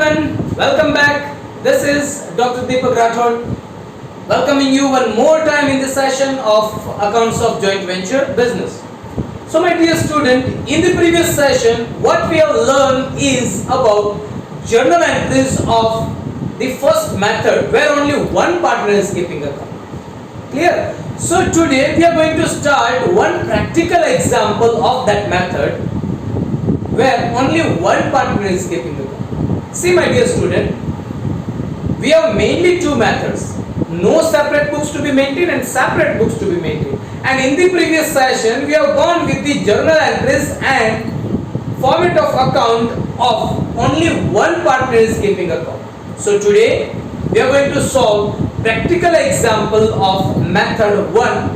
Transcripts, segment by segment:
everyone, welcome back. This is Dr. Deepak Rathod, welcoming you one more time in this session of Accounts of Joint Venture Business. So my dear student, in the previous session, what we have learned is about journal entries of the first method where only one partner is keeping account. Clear? So today we are going to start one practical example of that method where only one partner is keeping account. See my dear student, we have mainly two methods. No separate books to be maintained and separate books to be maintained. And in the previous session, we have gone with the journal entries and format of account of only one partner is keeping account. So today, we are going to solve practical example of method 1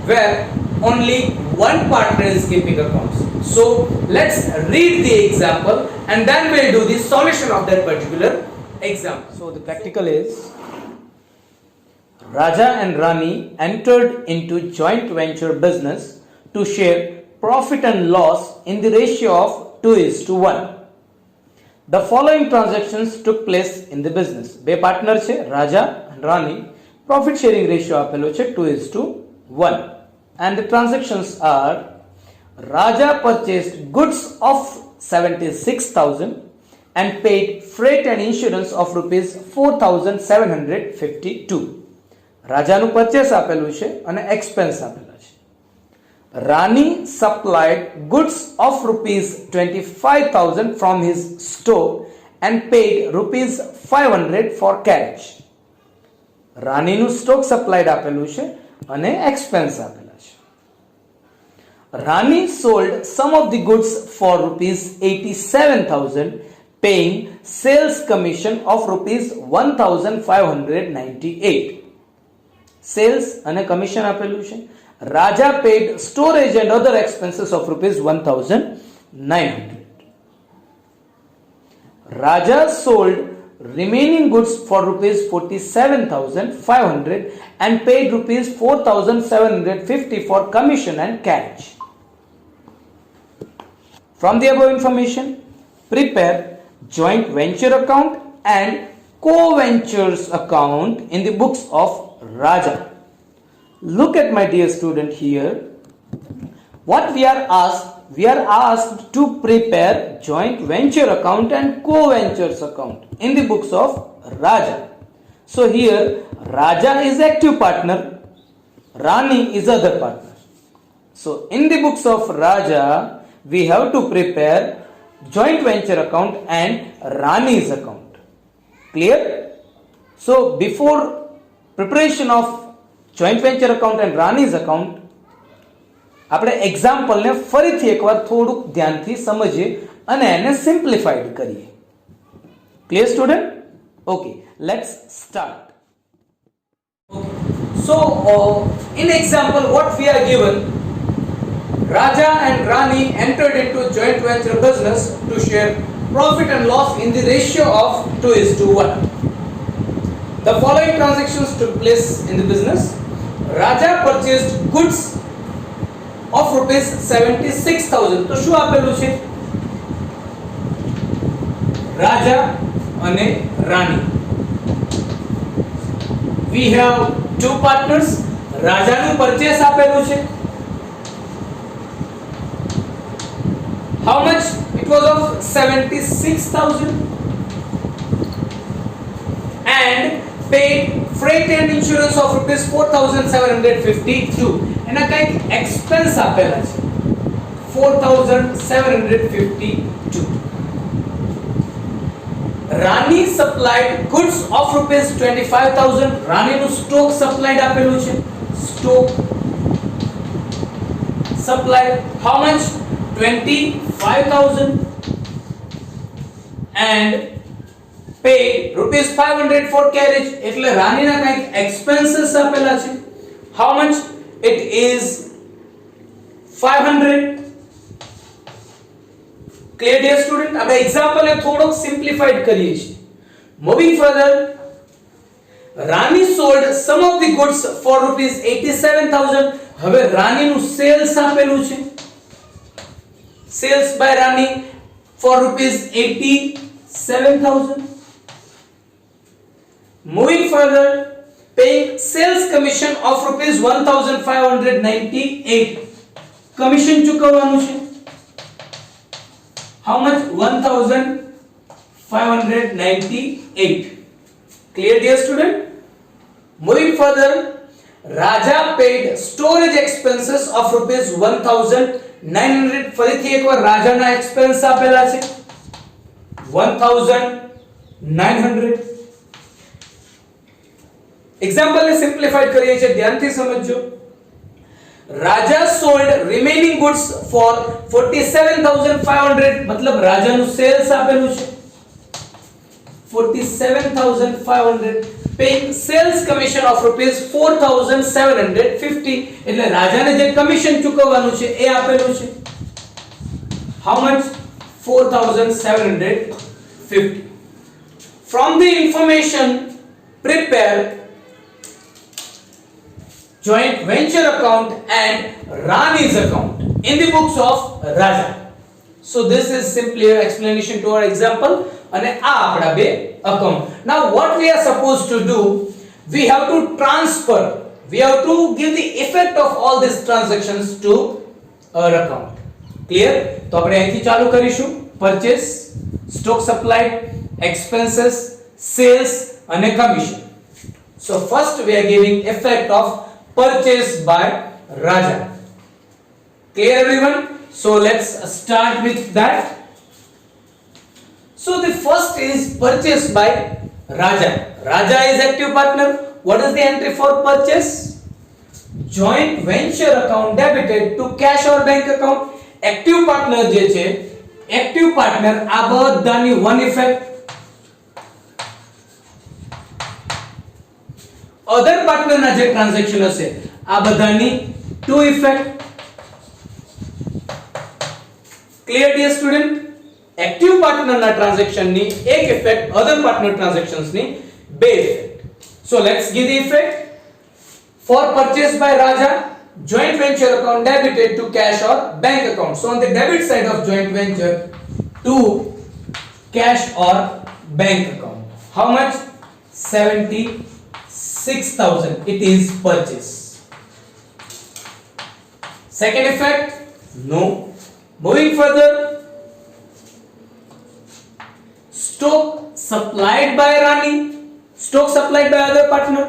where only one partner is keeping accounts. So let's read the example and then we'll do the solution of that particular example. So the practical is Raja and Rani entered into joint venture business to share profit and loss in the ratio of 2:1. The following transactions took place in the business. બે partner છે રાજા અને રાની. Profit sharing ratio આપેલો છે 2:1. And the transactions are Raja purchased goods of 76,000 and paid freight and insurance of rupees 4,752. રાજાનું purchase આપેલું છે અને expense આપેલા છે. Rani supplied goods of rupees 25,000 from his store and paid rupees 500 for carriage. રાનીનું stock supplied આપેલું છે અને expense આપેલા છે. Rani sold some of the goods for rupees 87,000 paying sales commission of rupees 1,598. Sales and commission આપેલું છે. Raja paid storage and other expenses of rupees 1,900. Raja sold remaining goods for rupees 47,500 and paid rupees 4,750 for commission and carriage. From the above information, prepare joint venture account and co-ventures account in the books of Raja. Look at my dear student here. What we are asked to prepare joint venture account and co-ventures account in the books of Raja. So here Raja is active partner, Rani is other partner. So in the books of Raja we have to prepare joint venture account and Rani's account. Clear? So before preparation of joint venture account and Rani's account, આપણે એક્ઝામ્પલને ફરીથી એકવાર થોડુંક ધ્યાનથી સમજીએ અને એને simplified કરીએ. Clear student? Okay, let's start. Okay. So in example what we are given, Raja and Rani entered into joint venture business to share profit and loss in the ratio of 2:1. The following transactions took place in the business. Raja purchased goods of rupees 76,000. તો શું આપેલું છે? Raja અને Rani. We have two partners. રાજાનું purchase આપેલું છે. How much? It was of 76,000 and paid freight and insurance of rupees 4,752. એના કંઈક expense આપેલા છે 4,752. Rani supplied goods of rupees 25,000. Rani નું stock supplied આપેલું છે. Stock supplied how much? 25,000 and paid rupees 500 for carriage. એટલે રાનીના કંઈક expenses આપેલા છે. How much? It is 500. Clear dear student? આપણે example ને થોડોક simplified કરીએ છીએ. Moving further, Rani sold some of the goods for rupees 87,000. હવે રાનીનું sales આપેલું છે. Sales by Rani for rupees 87,000. 7,000. Moving further, paying sales commission of rupees 1,598. Commission ચૂકવવાનું છે. How much? 1,598. Clear, dear student? Moving further, Raja paid storage expenses of rupees 1,900. ફરીથી એકવાર રાજાના expense આપેલા છે 1,900. Example ને સિમ્પ્લિફાઈડ કરીએ છીએ, ધ્યાનથી સમજજો. Raja sold remaining goods for 47,500. मतलब રાજાનું સેલ્સ આપેલું છે 47,500. paying sales commission of rupees 4,750. એટલે રાજાને જે કમિશન ચૂકવવાનું છે એ આપેલું છે. How much? 4,750. From the information, prepare joint venture account and Rani's account in the books of Raja. So this is simply an explanation to our example. અને આ આપણા બે account. Now what we are supposed to do, we have to transfer, we have to give the effect of all these transactions to our account. Clear? તો આપણે અહીંથી ચાલુ કરીશું. Purchase, stock supplied, expenses, sales અને commission. So first we are giving effect of purchase by Raja. Clear everyone? So let's start with that. So the first is purchase by Raja. Raja is active partner. What is the entry for purchase? Joint venture account debited to cash or bank account. Active partner જે છે, active partner આ બધાની one effect. Other partner ના જે transaction હશે આ બધાની two effect. Clear, dear student? Active partner ના ટ્રાન્ઝેક્શન ની એક effect, other partner transactions ની બે effect. So let's give the effect. For purchase by Raja, joint venture account debited to cash or bank account. So on the debit side of joint venture, to cash or bank account. How much? 76,000. It is purchase. Second effect? No. Moving further, stock supplied by Rani, stock supplied by other partner.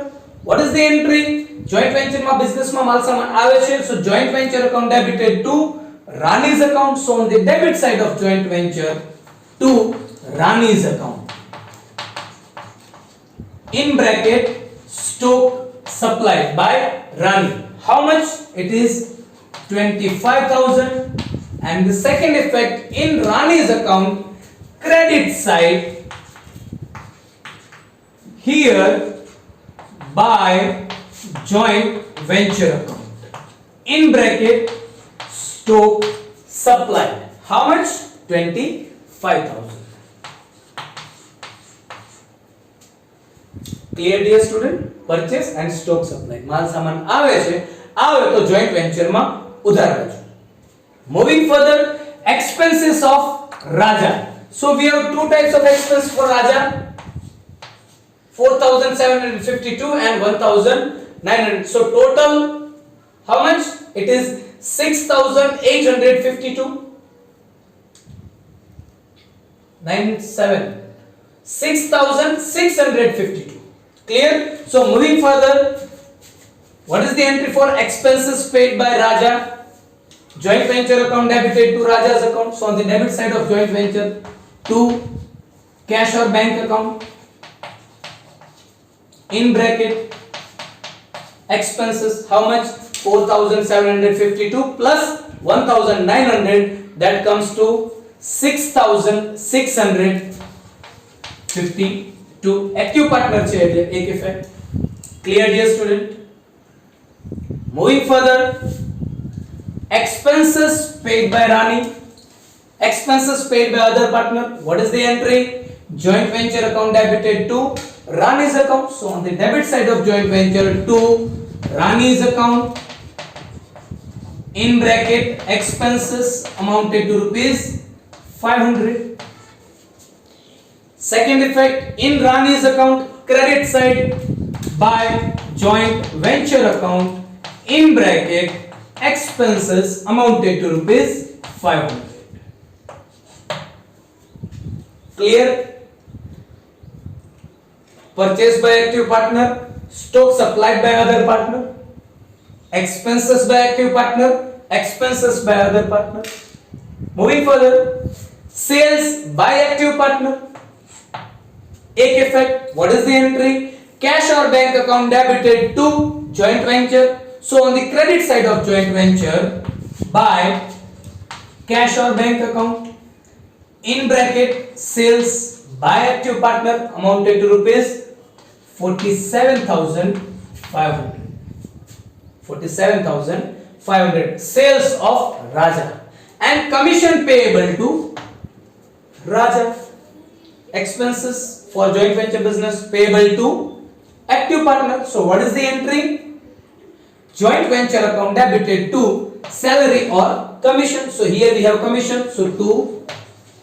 What is the entry? Joint venture માં business માં માલ સામાન આવે છે, so joint venture account debited to Rani's account. So on the debit side of joint venture, to Rani's account. In bracket, stock supplied by Rani. How much? It is 25,000. And the second effect, in Rani's account, credit side, here by joint venture account. In bracket, stock supplied. How much? 25,000. Clear, dear student? Purchase and stock supplied. માલ સામાન આવે છે, આવે તો joint venture માં ઉધારજો. Moving further, expenses of Raja. So we have two types of expense for Raja, 4,752 and 1,900. So total, how much? It is 6,852. 97. 6,652. Clear? So moving further, what is the entry for expenses paid by Raja? Joint venture account debited to Raja's account. So on the debit side of joint venture, to cash or bank account. In bracket, expenses. How much? 4,752 plus 1,900. That comes to 6,652. Active partner છે એટલે એક effect. Clear, dear student? Moving further, expenses paid by Rani, expenses paid by other partner. What is the entry? Joint venture account debited to Rani's account. So on the debit side of joint venture, to Rani's account. In bracket, expenses amounted to rupees 500. Second effect, in Rani's account, credit side by joint venture account, in bracket expenses amounted to rupees 500. Clear? Purchase by active partner, stock supplied by other partner, expenses by active partner, expenses by other partner. Moving further, sales by active partner. एक effect, what is the entry? Cash or bank account debited to joint venture. So on the credit side of joint venture, by cash or bank account, in bracket sales by active partner amounted to rupees 47,500. 47,500 sales of Raja, and commission payable to Raja. Expenses for joint venture business payable to active partner. So what is the entry? Joint venture account debited to salary or commission. So here we have commission, so to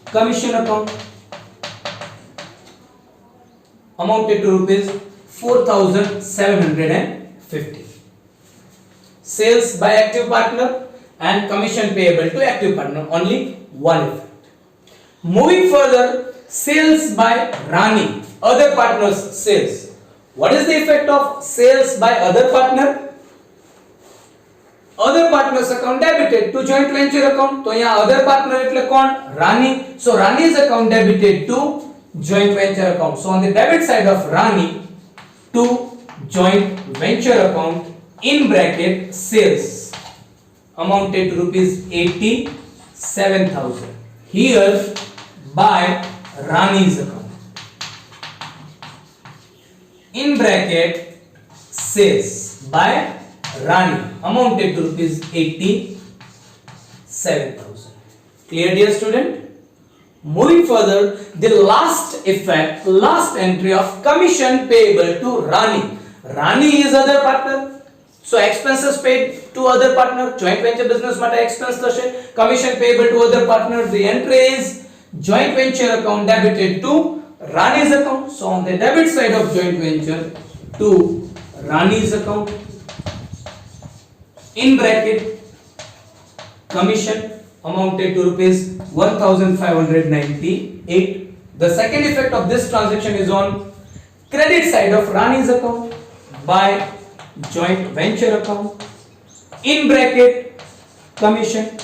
commission account amounted to rupees 4,750. Sales by active partner and commission payable to active partner, only one effect. Moving further, sales by Rani, other partners sales. What is the effect of sales by other partner? Other partners account debited to joint venture account. तो यहाँ other partner એટલે कौन? Rani. So Rani's account debited to joint venture account. So on the debit side of Rani, to joint venture account, in bracket sales amounted to rupees 87,000. Here by Rani's account, in bracket sales by Rani amounted to rupees 87,000. Clear, dear student? Moving further, the last effect, last entry of commission payable to Rani. Rani is other partner, so expenses paid to other partner, joint venture business માટે expense થશે. Commission payable to other partner, the entry is joint venture account debited to Rani's account. So on the debit side of joint venture, to Rani's account, in bracket commission amounted to rupees 1,598. The second effect of this transaction is on credit side of Rani's account by joint venture account, in bracket commission.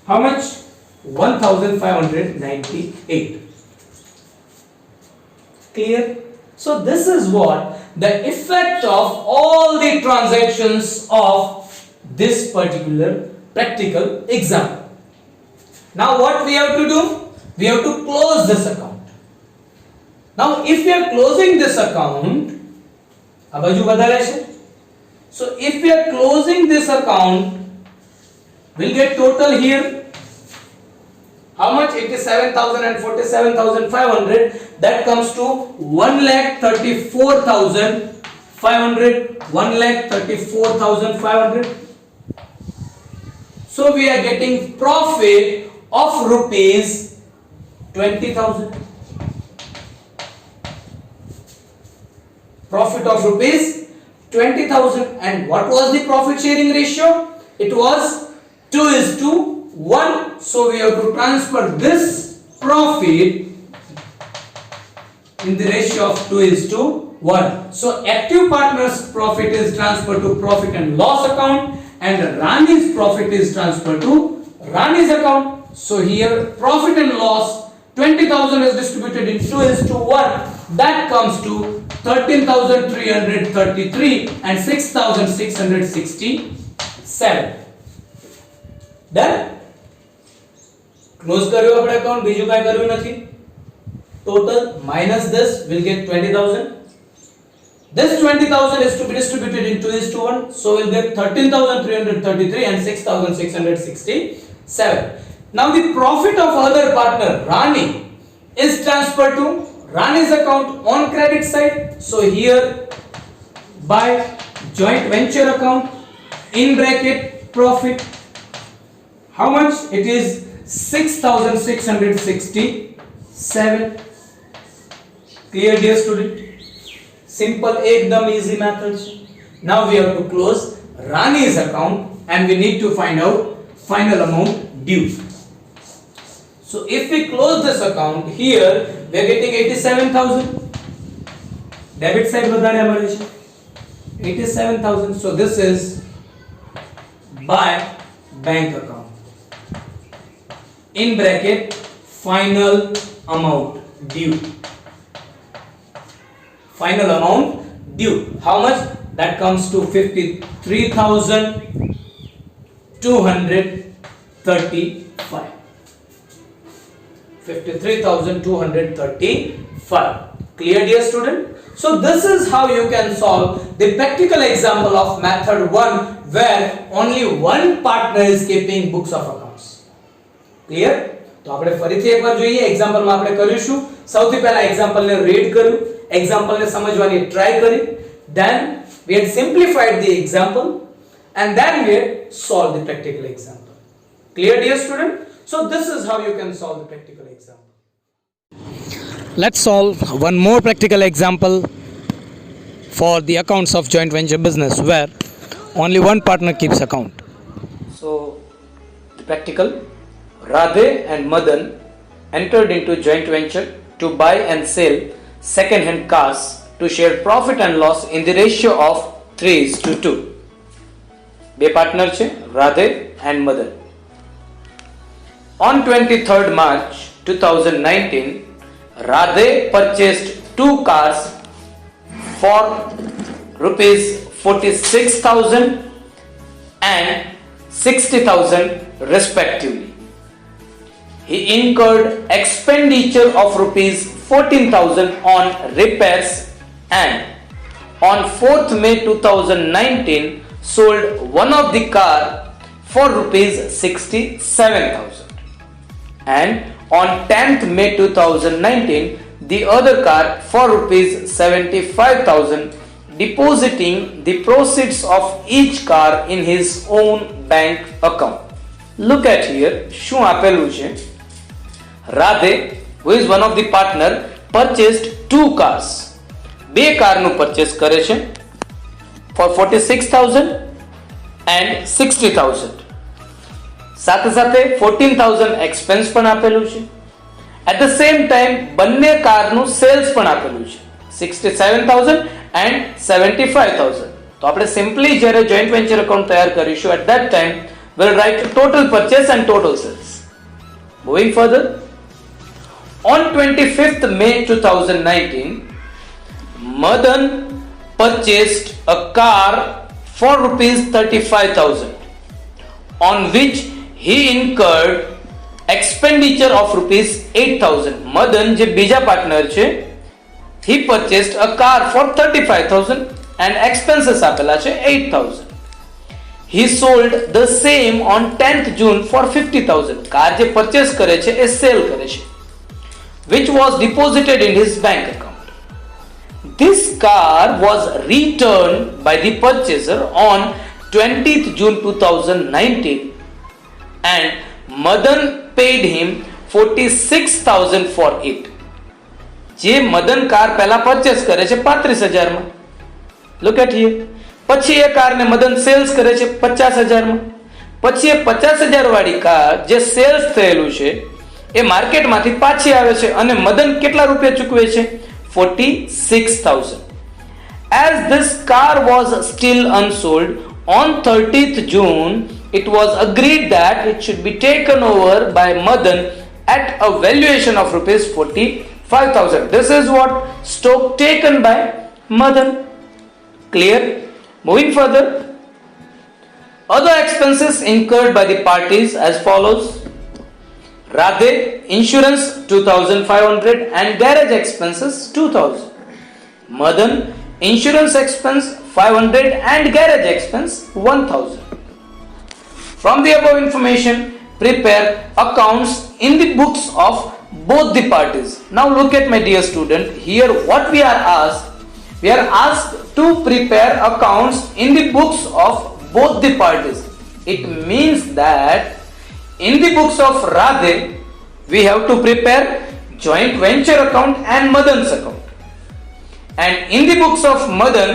How much? 1,598. Clear? So this is what the effect of all the transactions of this particular practical example. Now what we have to do? We have to close this account. Now if we are closing this account, આ બાજુ વધારે છે. So if we are closing this account, we'll get total here. How much? 87,000 and 47,500. That comes to 1,34,500. 1,34,500. So we are getting profit of rupees 20,000. Profit of rupees 20,000. And what was the profit sharing ratio? It was 2:1. So we have to transfer this profit in the ratio of 2:1. So active partners profit is transferred to profit and loss account, and Rani's profit is transferred to Rani's account. So here profit and loss 20,000 is distributed in 2:1. That comes to 13,333 and 6,667. Done? Close કર્યો આપણે account, બીજું કાઈ કરવું નથી. Total minus this will get 20,000. This 20,000 is to be distributed in 2:1, so we'll get 13,333 and 6,667. Now the profit of other partner Rani is transferred to Rani's account on credit side. So here by joint venture account, in bracket profit, how much? It is 6,667. 7. Clear, dear student? Simple, ekdam easy method. Now we have to close Rani's account and we need to find out final amount due. So if we close this account, here we are getting 87,000. Debit side badane amare છે 87,000. So this is by bank account. In bracket, final amount due. Final amount due. How much? That comes to 53,235. 53,235. Clear, dear student? So this is how you can solve the practical example of method 1 where only one partner is keeping books of accounts. Clear? તો આપણે ફરીથી એકવાર જોઈએ એક્ઝામ્પલમાં આપણે કરીશું. સૌથી પહેલા એક્ઝામ્પલને read કર્યું, એક્ઝામ્પલને સમજવાની ટ્રાય કરી, then we had simplified the example and then we had solved the practical example. Clear, dear student? So this is how you can solve the practical example. Let's solve one more practical example for the accounts of joint venture business where only one partner keeps account. So the practical, Radhe and Madan entered into joint venture to buy and sell second-hand cars to share profit and loss in the ratio of 3:2. બે partner છે Radhe and Madan. On 23rd March 2019, Radhe purchased two cars for rupees 46,000 and 60,000 respectively. He incurred expenditure of rupees 14,000 on repairs and on 4th May 2019 sold one of the car for rupees 67,000 and on 10th May 2019 the other car for rupees 75,000, depositing the proceeds of each car in his own bank account. Look at here, શું આપેલું છે? Radhe, who is one of the partner, purchased two cars. બે કારનું purchase કરે છે for 46,000 and 60,000. સાથે સાથે 14,000 expense પણ આપેલું છે. At the same time બંને કારનું sales પણ આપેલું છે 67,000 and 75,000. તો આપણે simply જ્યારે joint venture account તૈયાર કરીશું at that time we'll write total purchase and total sales. Moving further, on 25th May 2019, Madan purchased a car for rupees 35,000 on which he incurred expenditure of rupees 8,000. Madan જે બીજા partner છે he purchased a car for 35,000 and expenses આપેલા છે 8,000. He sold the same on 10th June for 50,000. Car જે purchase કરે છે એ sell કરે છે which was deposited in his bank account. This car was returned by the purchaser on 20th June 2019 and Madan paid him 46,000 for it. જે Madan car પહેલા purchase કરે છે 35,000 માં. Look at here. પછી એ કારને મદન સેલ્સ કરે છે 50,000 માં. પછી એ 50,000 વાળી કાર જે સેલ્સ થયેલું છે એ માર્કેટમાંથી પાછી આવે છે અને મદન કેટલા રૂપિયા ચૂકવે છે 46,000. As this car was still unsold, on 30th June it was agreed that it should be taken over by Madan at a valuation of rupees 45,000. This is what stock taken by Madan. Clear? Moving further, other expenses incurred by the parties as follows. Radhe, insurance 2,500 and garage expenses 2,000. Madan, insurance expense 500 and garage expense 1,000. From the above information, prepare accounts in the books of both the parties. Now look at my dear student, here what we are asked. We are asked to prepare accounts in the books of both the parties. It means that in the books of Radhe, we have to prepare joint venture account and Madan's account. And in the books of Madan,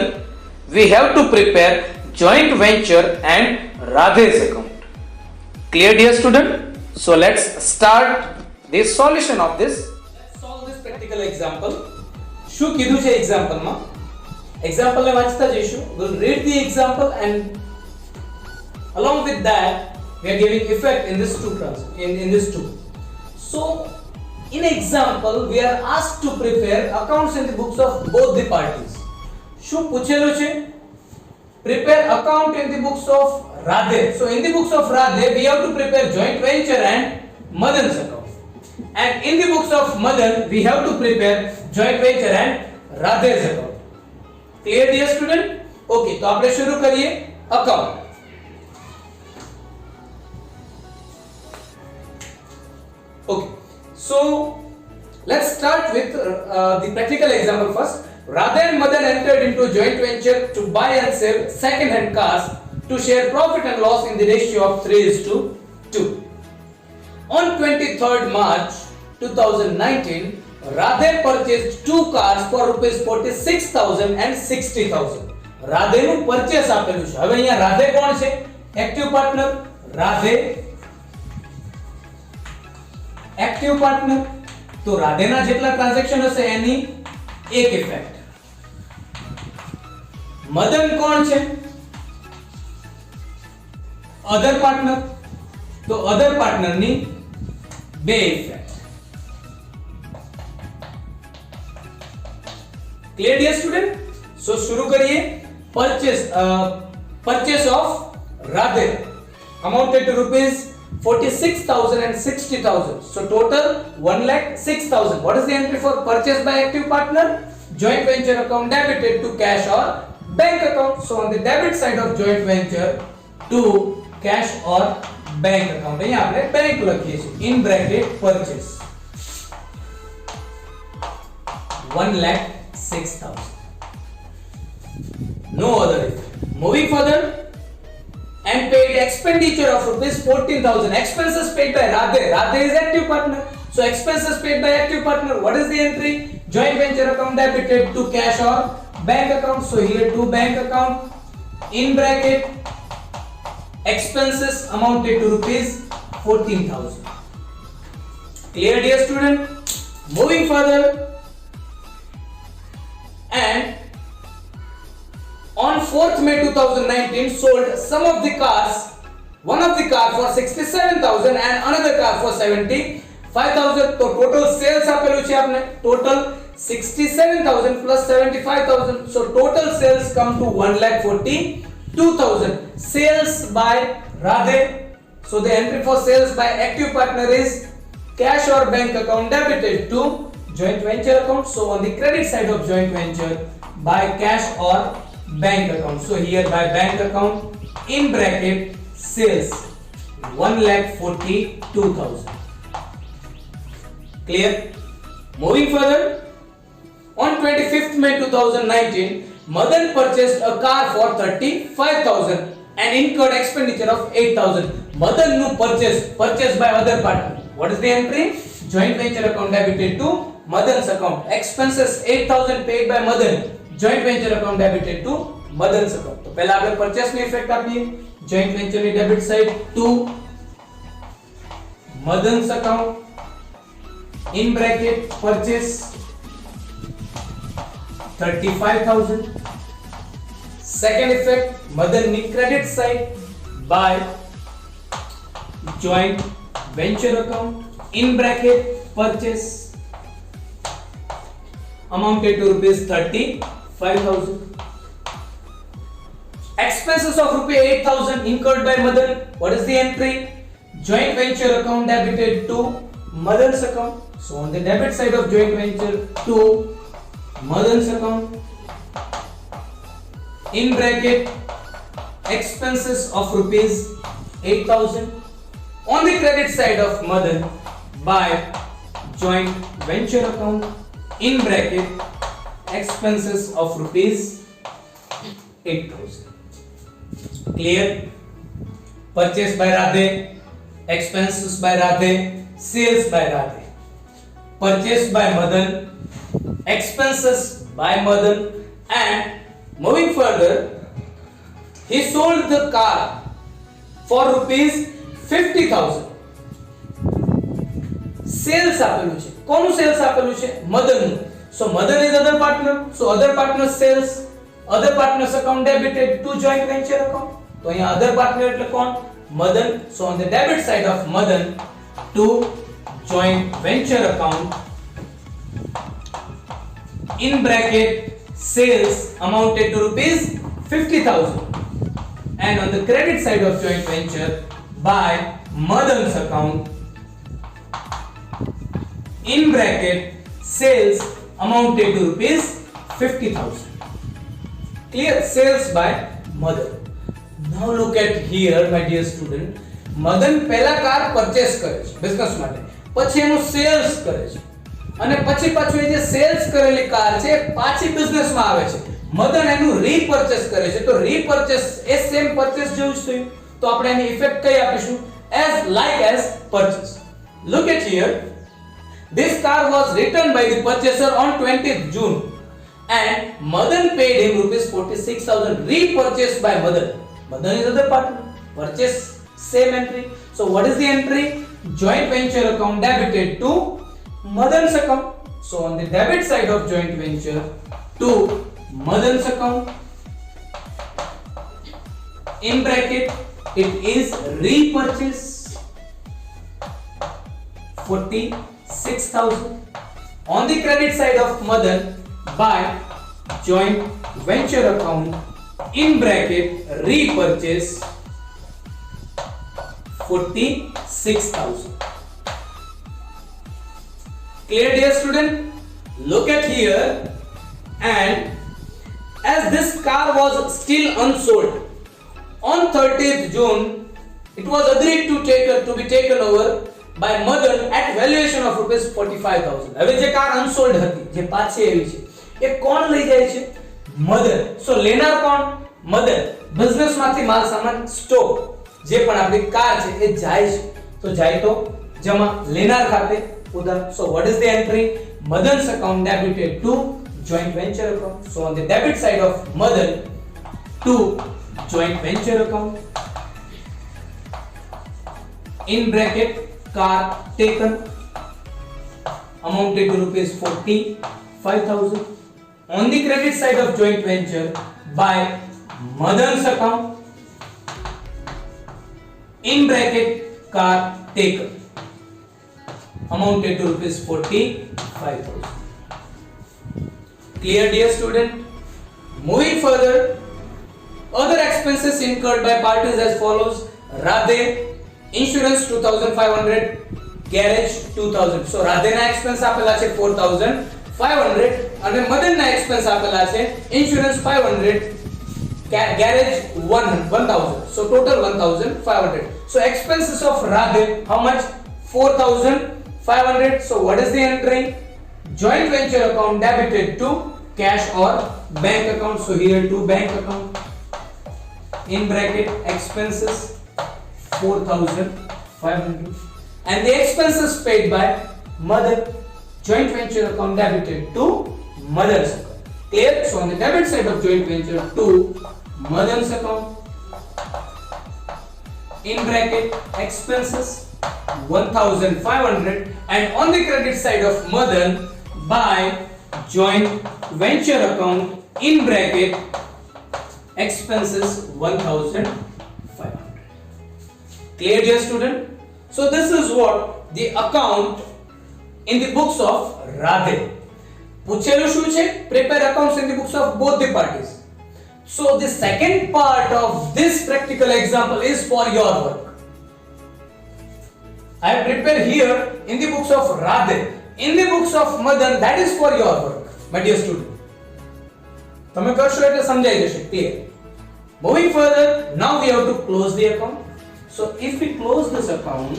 we have to prepare joint venture and Radhe's account. Clear, dear student? So let's start the solution of this. Let's solve this practical example. શું કીધું છે example માં? Example ને વાંચતા જઈશું. We'll read the example and along with that we are giving effect in this in this two. So in example we are asked to prepare accounts in the books of both the parties. શું પૂછેલું છે? Prepare account in the books of Radhe. So in the books of Radhe we have to prepare joint venture and Madan's account. And in the books of Madan we have to prepare joint venture and Radhe's account. Clear, dear student? Okay, तो આપણે शुरू करिए account. Okay, so let's start with the practical example first. Radhe and Madan entered into joint venture to buy and sell second-hand cars to share profit and loss in the ratio of 3:2. On 23rd March 2019, Radhe purchased two cars for rupees 46,000 and 60,000. Radhe નું purchase આપેલું છે. હવે અહીંયા Radhe કોણ છે? Active partner. Radhe active partner. તો Radhe ના જેટલા ટ્રાન્ઝેક્શન હશે એની એક ઇફેક્ટ. Madan કોણ છે? અધર પાર્ટનર. તો અધર પાર્ટનર ની બે effect. Clear, dear student? So शुरू करिए. Purchase of Radhe amounted to rupees 46,000 and 60,000. So total 1,06,000. What is the entry for purchase by active partner? Joint venture account debited to cash or bank account. So on the debit side of joint venture to cash or bank account. અહીંયા આપણે bank લખીએ છીએ. In bracket purchase 1,06,000. No other effect. Moving further, and paid expenditure of rupees 14,000. Expenses paid by Radhe. Radhe is active partner. So expenses paid by active partner. What is the entry? Joint venture account debited to cash or bank account. So here to bank account. In bracket expenses amounted to rupees 14,000. Clear, dear student? Moving further, and on 4th May 2019 sold some of the cars, one of the car for 67,000 and another car for 75,000. तो total sales આપેલું છે આપણે. Total 67,000 plus 75,000. So total sales come to 1,42,000. Sales by Radhe. So the entry for sales by active partner is cash or bank account debited to joint venture account. So on the credit side of joint venture by cash or bank account. So here by bank account in bracket sales 1,42,000. Clear? Moving further, on 25th May 2019, Madan purchased a car for 35,000 and incurred expenditure of 8,000. Madan nu purchase by other partner. What is the entry? Joint venture account debited to Madan's account. Expenses 8,000 paid by Madan. Joint venture account debited to Madan's account. तो पहला આપણે purchase ની effect આપીએ. Joint venture ની debit side to Madan's account. In bracket purchase 35,000. Second effect, Madan ni credit side by joint venture account. In bracket purchase amounted to rupees 35,000. Expenses of rupees 8,000 incurred by Madan. What is the entry? Joint venture account debited to Madan's account. So on the debit side of joint venture to Madan's account. In bracket expenses of rupees 8,000. On the credit side of Madan by joint venture account. In bracket expenses of rupees 8,000. Clear? Purchase by Radhe, expenses by Radhe, sales by Radhe. purchased by Madan, expenses by Madan, and moving further, he sold the car for rupees 50,000. Sales આપેલું છે. કોનું sales આપેલું છે? મદનનું. So Madan is other partner. So other partner sales, other partner's account debited to joint venture account. તો અહીંયા other partner એટલે કોણ? Madan. So on the debit side of Madan to joint venture account, in bracket sales amounted to rupees 50,000, and on the credit side of joint venture by Madan's account, in bracket sales amounted to rupees 50,000. Clear? Sales by Madan. Now look at here, my dear student. Madan પહેલા car purchase કરે છે business માટે, પછી એનું cells કરે છે, અને પછી પાછું એ જે સેલ્સ કરેલી કાર છે પાછી બિઝનેસમાં આવે છે. મદન એનું રીપર્ચેસ કરે છે. તો રીપર્ચેસ એ સેમ પરચેસ જેવું જ થયું. તો આપણે એની ઇફેક્ટ કઈ આપીશું? As like as purchase. Look at here. This car was returned by the purchaser on 20th June and Madan paid him rupees 46,000. Repurchased by Madan. Madan is other partner. Purchase same entry. So what is the entry? Joint venture account debited to Madan's account. So on the debit side of joint venture to Madan's account, in bracket it is repurchase 46,000. On the credit side of Madan by joint venture account, in bracket repurchase 46,000. Clear, dear student? Look at here, and as this car was still unsold, on 30th June it was agreed to be taken over by Madan at valuation of rupees 45,000. હવે જે car unsold હતી, જે પાછી આવી છે, એ કોણ લઈ જાય છે? મદન. સો લેનાર કોણ? મદન. બિઝનેસ માંથી માલ સામાન સ્ટોક જે પણ આપણી કાર છે એ જાય છે. તો જાય તો જમા, લેનાર ખાતે ઉધાર. So what is the entry? Madan's account debited to joint venture account. So on the debit side of Madan to joint venture account, in bracket car taken amounted to rupees 45,000. On the credit side of joint venture by Madan's account, in bracket car taken amounted to rupees 45,000. Clear, dear student? Moving further, other expenses incurred by parties as follows. Radhe, insurance 2,500, garage 2,000. So Radhe na expense આપેલા છે 4,500 અને Madan ના expense આપેલા છે insurance 500, garage 1,000. So total 1,500. So expenses of Radhe, how much? 4,500. So what is the entry? Joint venture account debited to cash or bank account. So here to bank account, in bracket expenses 4,500, and the expenses paid by Madan, joint venture account debited to Madan's account. Clear? So on the debit side of joint venture to Madan's account, in bracket expenses 1,500, and on the credit side of Madan by joint venture account, in bracket expenses 1,500. Clear, dear student? So this is what the account in the books of Radhe. પૂછેલું શું છે? Prepare accounts in the books of both the parties. So the second part of this practical example is for your work. I have prepared here in the books of Radhe. In the books of Madan, that is for your work, my dear student. તમે કરશો એટલે સમજાઈ જશે. Clear? Moving further, now we have to close the account. So if we close this account,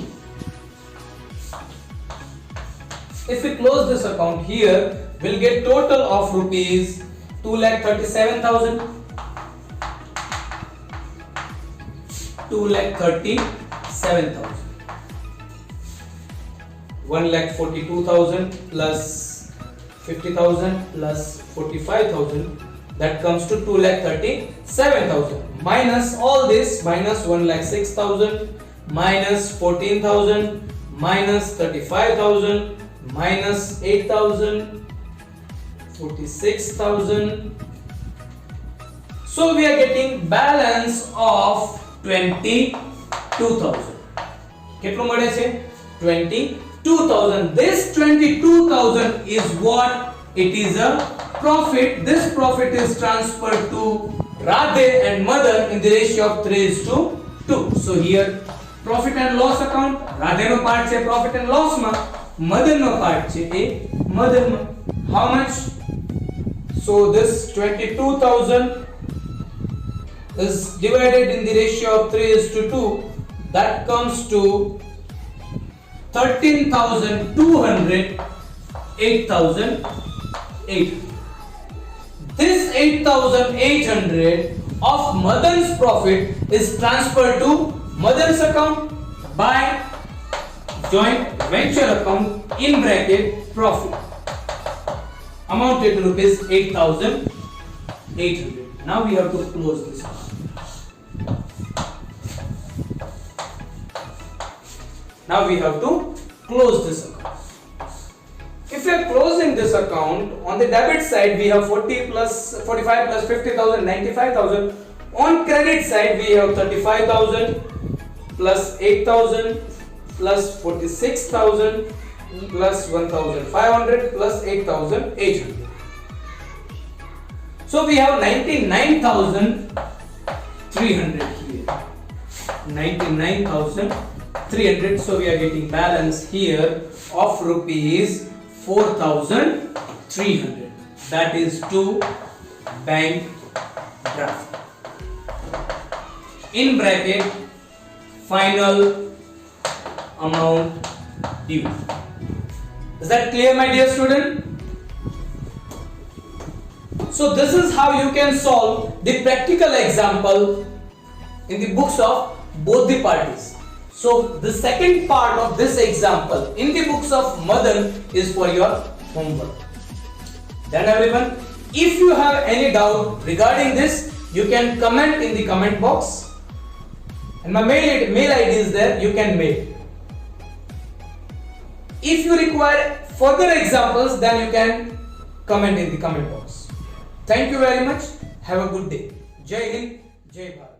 here, we'll get total of rupees 2,37,000, 2,37,000. 1,42,000 plus 50,000 plus 45,000, that comes to 2,37,000, minus all this, minus 1,06,000 minus 14,000 minus 35,000 minus 8,000, 46,000. So we are getting balance of 22,000. કેટલું મળે છે? 22,000. This 22,000 is what? It is a profit. This profit is transferred to Radhe and mother in the ratio of 3:2. So here profit and loss account, Radhe no part છે profit and loss માં, mother no part છે એ mother માં. How much? So this 22,000 is divided in the ratio of 3:2. That comes to 13,200, 8,800. This 8,800 of Madan's profit is transferred to Madan's account by joint venture account in bracket profit, amounted to rupees 8,800. Now we have to close this account. Now we have to close this account. If we are closing this account, on the debit side we have 40 plus 45 plus 50,000, 95,000. On credit side we have 35,000 plus 8,000 plus 46,000 plus 1,500 plus 8,800. So we have 99,300 here. 99,300. So we are getting balance here of rupees 4,300. That is to bank draft. In bracket final amount due. Is that clear, my dear student? So this is how you can solve the practical example in the books of both the parties. So the second part of this example in the books of Madan is for your homework. Then everyone, if you have any doubt regarding this, you can comment in the comment box, and my mail ID is there, you can mail. If you require further examples, then you can comment in the comment box. Thank you very much. Have a good day. Jai Hind, Jai Bharat.